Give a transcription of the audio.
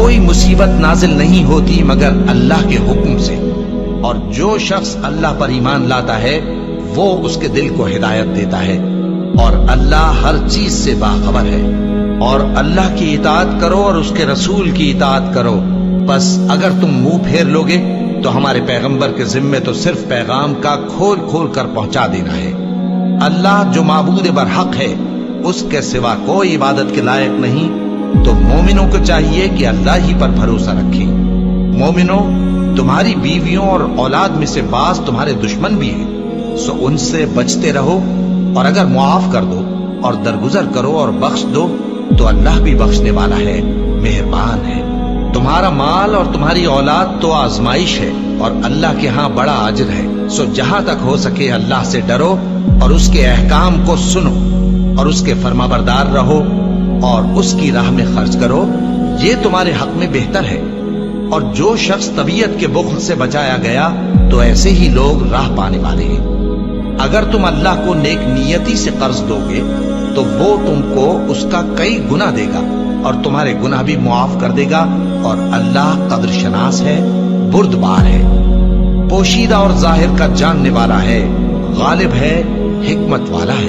کوئی مصیبت نازل نہیں ہوتی مگر اللہ کے حکم سے، اور جو شخص اللہ پر ایمان لاتا ہے وہ اس کے دل کو ہدایت دیتا ہے، اور اللہ ہر چیز سے باخبر ہے۔ اور اللہ کی اطاعت کرو اور اس کے رسول کی اطاعت کرو، بس اگر تم منہ پھیر لوگے تو ہمارے پیغمبر کے ذمے تو صرف پیغام کا کھول کھول کر پہنچا دینا ہے۔ اللہ جو معبود برحق ہے، اس کے سوا کوئی عبادت کے لائق نہیں، تو مومنوں کو چاہیے کہ اللہ ہی پر بھروسہ رکھیں۔ مومنوں، تمہاری بیویوں اور اولاد میں سے بعض تمہارے دشمن بھی ہیں، سو ان سے بچتے رہو، اور اگر معاف کر دو اور درگزر کرو اور بخش دو تو اللہ بھی بخشنے والا ہے، مہربان ہے۔ تمہارا مال اور تمہاری اولاد تو آزمائش ہے، اور اللہ کے ہاں بڑا اجر ہے، سو جہاں تک ہو سکے اللہ سے ڈرو اور اس کے احکام کو سنو اور اس کے فرمانبردار رہو اور اس کی راہ میں خرچ کرو، یہ تمہارے حق میں بہتر ہے۔ اور جو شخص طبیعت کے بخل سے بچایا گیا تو ایسے ہی لوگ راہ پانے والے ہیں۔ اگر تم اللہ کو نیک نیتی سے قرض دو گے تو وہ تم کو اس کا کئی گنا دے گا اور تمہارے گناہ بھی معاف کر دے گا، اور اللہ قدر شناس ہے، بردبار ہے، پوشیدہ اور ظاہر کا جاننے والا ہے، غالب ہے، حکمت والا ہے۔